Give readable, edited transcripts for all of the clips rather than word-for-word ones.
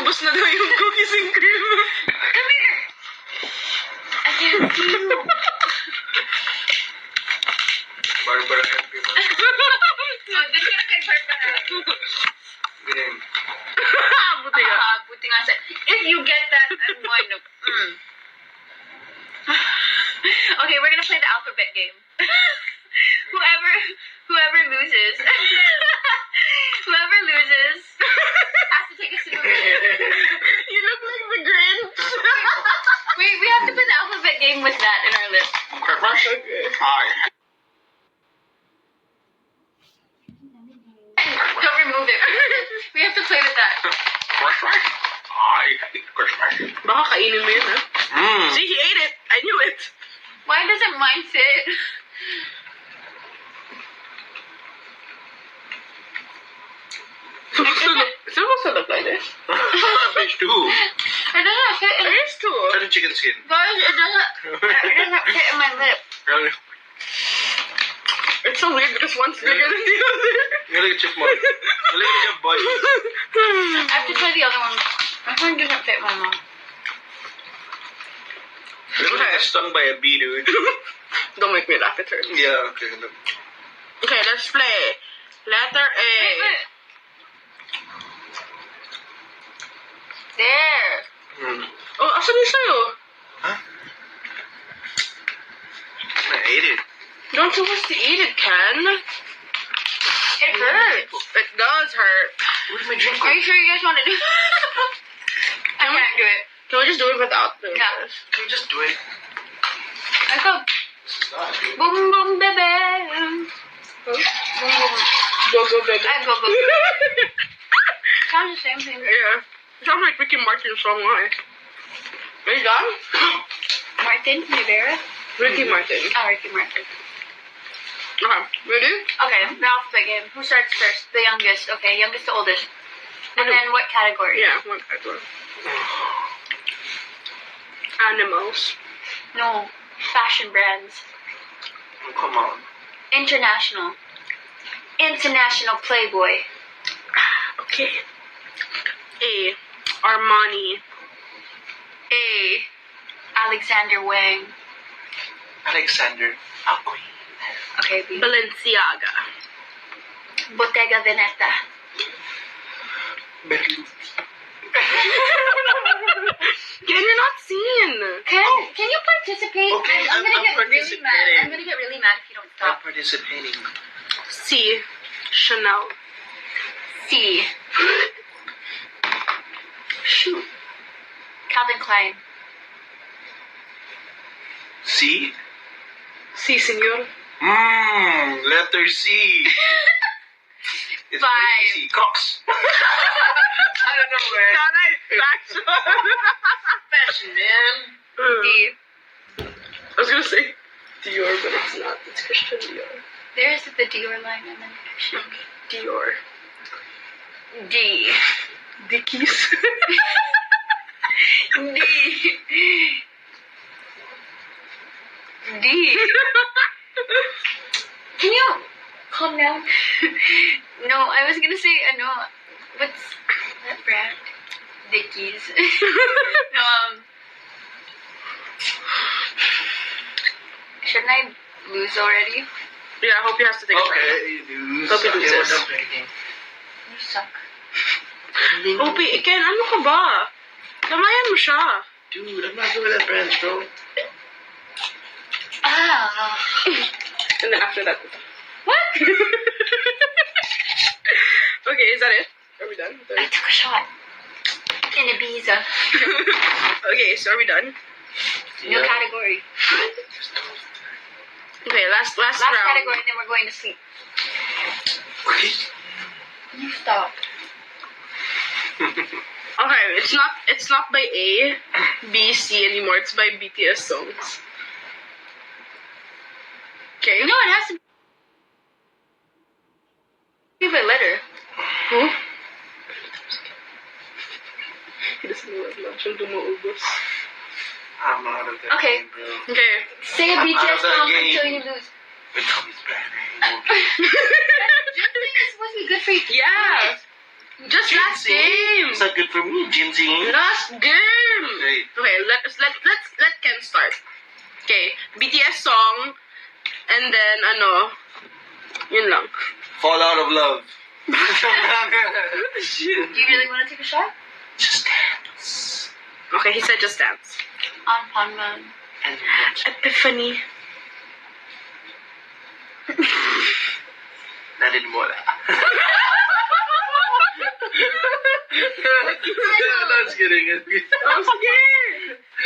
Naubos na daw yung cookies and cream. Come here. I can't see you. Barbara happy man. Oh, dun ka na kay Barbara. Game. Buti nga. Buti nga sa... If you get that, I'm going to... Okay, we're gonna play the alphabet game. Whoever loses... whoever loses has to take a sip of it. You look like the Grinch. We have to play the alphabet game with that in our lip. Crush? Okay. Hi. Don't remove it. We have to play with that. Crush rice? I hate crush rice. Baka kainin mo yun, ha? See, he ate it. I knew it. Why doesn't mine fit? It's supposed to look like this. Fish too. It doesn't fit in... It is too. Try the chicken skin. Guys, it doesn't fit in my lip. Really? It's so weird because one's bigger than the other. You look at chipmunk. You look at your body. I have to try the other one. My one doesn't fit my mouth. You look like stung by a bee, dude. Don't make me laugh, it hurts. Yeah, okay. Look. Okay, let's play. Letter A. Wait. There. Oh, asan yung sa'yo? Huh? I ate it. You're not supposed to eat it, Ken. It hurts. It does hurt. Where's my drink? Are you sure you guys want to do it? I can't do it. Can we just do it without doing No. this? Can you just do it? Let's go. This is not good. Boom, boom, baby. Huh? Boom, boom. Go, go, baby. I go, go. Sounds the same thing. Yeah. It sounds like Ricky Martin's song, right? Are you done? Martin Rivera? Ricky Martin. Oh, Ricky Martin. Okay, ready? Okay, the alphabet game. Who starts first? The youngest. Okay, youngest to oldest. And then what category? Yeah, one category. Animals. No. Fashion brands. Oh, come on. International. International Playboy. Okay. A. Armani. A. Alexander Wang. Alexander Aqui. Okay, B. Balenciaga. Bottega Veneta. Berlin. Can you not seen? Can you participate? Okay, I'm gonna I'm get really participating. mad. I'm gonna get really mad if you don't I'm stop. participating. C. Chanel. C. Shoot. Calvin Klein. C? Si, senor. Letter C. It's Five. very easy. Crocs. I don't know, man. Tanay, fashion. Fashion, man. D. I was gonna say Dior, but it's not. It's Christian Dior. There's the Dior line and then Dior. D. Dickies. D. D. Can you calm down? No, I was gonna say no. What's that brand? Dickies. No, shouldn't I lose already? Yeah, I hope he has to take a break. Okay, you Hope you lose. You suck. Opie, Ken, ano ka ba? Kamayan mo siya. Dude, I'm not good at brands, bro. Ah. And then after that. What? Okay, is that it? Are we done? I took a shot. In Ibiza. Okay, so are we done? New category. Okay, last Last round. category, and then we're going to sleep. You stop. Okay, it's not by A, B, C anymore. It's by BTS songs. Okay. No, it has to be by letter. Who? He doesn't know what lunch and dumuubos. I'm out of that Okay. game, bro. Okay. Say a I'm out BTS of that song game. until you lose. But Tommy's bad. Just saying it's supposed to be good for you. Yeah. Just last game. It's not good for me, Ginseng. Last game. Okay. Okay, let Ken start. Okay, BTS song, and then yun lang. Fall out of love. Do you really want to take a shot? Just dance. Okay, he said just dance. On Panman. And watch. Epiphany. Naninmola. No, just kidding. Oh, sige.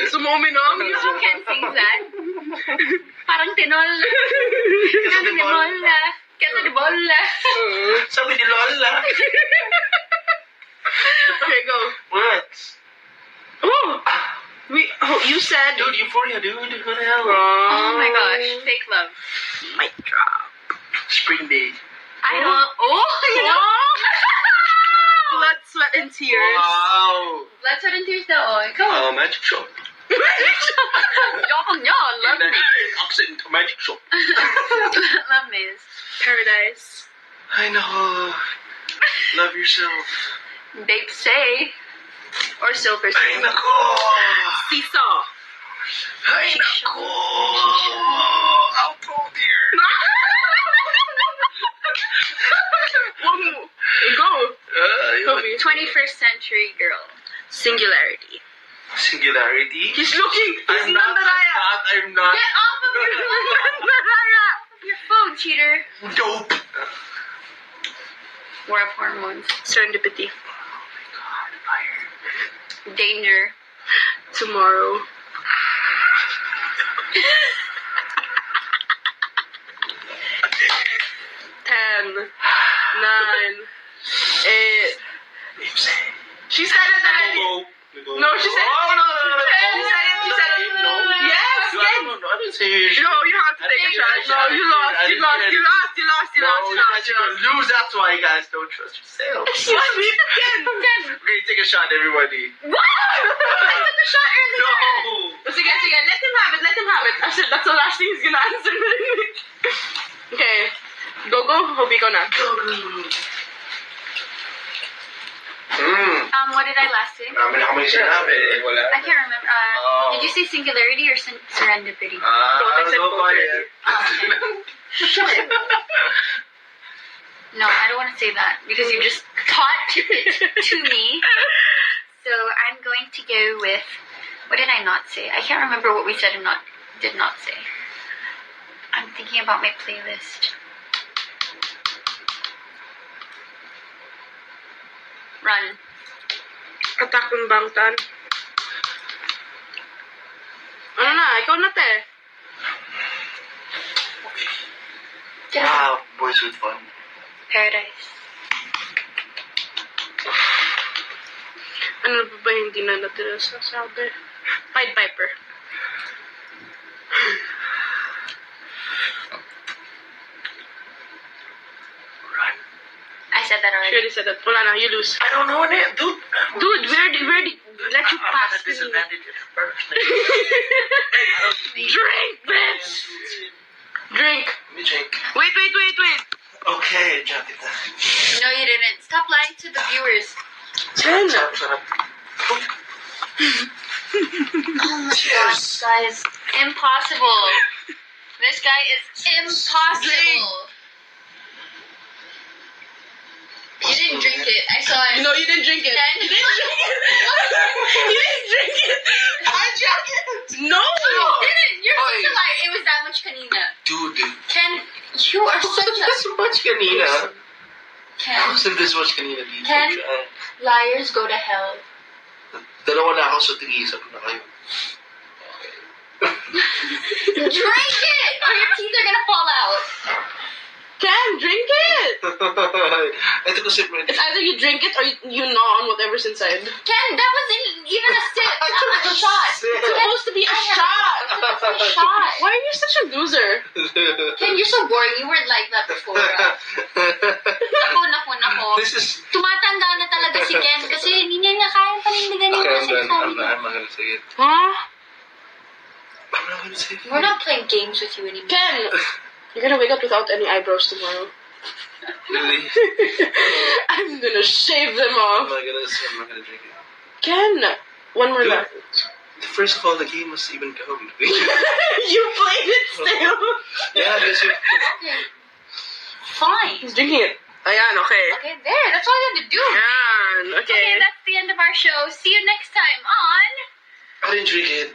Gusto mo uminom? You know Ken sings that? Parang tinol. Kasi di ba? Kasi di bola. Sabi ni Lola. Okay, go. What? Oh, you said. Dude, Euphoria, dude. What the hell? Oh my gosh. Fake love. Mic drop. Spring Day. I don't. Oh, you know. Blood, sweat, and tears. Wow. Blood, sweat, and tears daw. Oh, ikaw. Magic Shop. Yakong nyo. Love me. Accent Magic Shop. Love maze. Paradise. I know. Love yourself. Babe say. Or silver Ay, say. nako. Seesaw. Ay, nako. Outro, dear. Go. Yun. 21st century girl. Singularity. Singularity. He's looking. He's I'm not. Nandaraya. Get off of your phone. Nandaraya. Your phone, cheater. Dope. War of hormones. Serendipity. God, fire. Danger. Tomorrow. Ten. 9. 8. She said it already. No, she said it. Oh, no. She said it. She said it. No. Yes, No, yes. no, I didn't say you should. No, you have to take a shot. No, you lost. You lost. You lost. You lost. You No, lost. you guys are gonna lose. That's why you guys don't trust yourself. Excuse me. Okay, take a shot, everybody. What? I got the shot earlier. No. Sige, sige. Let him have it. Let him have it. That's the last thing he's gonna answer. Okay. Go. Hope you go na. What did I last say? Marami na kami sinabi. Wala. I can't remember. Oh. Did you say singularity or serendipity? I said go both for already. it. Okay. No, I don't want to say that because you just taught it to me. So I'm going to go with, what did I not say? I can't remember what we said and did not say. I'm thinking about my playlist. Run. Attack ng Bangtan. Ano na? Ikaw na, te. Wow, boys with fun. Paradise. Ano pa ba hindi na natira sa sabi? Pied Piper. Run. I said that She already. already said that. Wala na, you lose. I don't know it, dude. Dude, we already let you I'm pass at a me. disadvantage at first. Drink, bitch! Drink. Let me drink. Wait. Okay, drink it. No, you didn't. Stop lying to the viewers. Ten. Sarap. Oh my Cheers. gosh, guys. Impossible. This guy is impossible. You didn't drink it. I saw it. No, you didn't drink it. Then- You didn't drink it. You didn't drink it. I drank it. No. You didn't. You're such a Oy. liar. It was that much kanina. Dude, Ken, you are such a... this much kanina. Ken, Wasn't this much kanina dito? Ken? Liars go to hell. Dalawa na ako sa tig-isa na kayo. Drink it! Or your teeth are gonna fall out. Ken, drink it. Ito kasi, It's either you drink it or you gnaw on whatever's inside. Ken, that wasn't even a sip. Not a shot. It's supposed to be a shot. It's a shot. Why are you such a loser? Ken, you're so boring. You weren't like that before. Nako. This is... Tumatanda na talaga si Ken kasi hindi niya na kayang panindigan yung Okay, mga sinasabi niya. I'm not gonna say it. Huh? I'm not gonna say it. We're not playing games with you anymore. Ken, you're gonna wake up without any eyebrows tomorrow. Really? I'm gonna shave them Oh off. my goodness, I'm not gonna drink it. Ken, one more Good. left. First of all, the game was even going. You played it still. Yeah, because you. Okay. Fine. He's drinking it. Ayan, okay. Okay, there. That's all you had to do. Ayan, okay. Okay, that's the end of our show. See you next time on... I didn't drink it.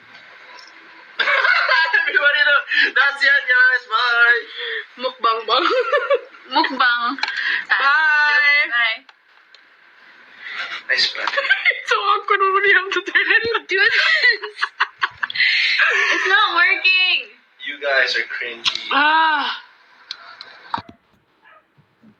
Everybody know. That's it, guys. Bye. Mukbang bang. Mukbang. Bye. Bye. Nice plan. It's so awkward when you have to turn it. Do this. It's not working. You guys are cringy. Ah.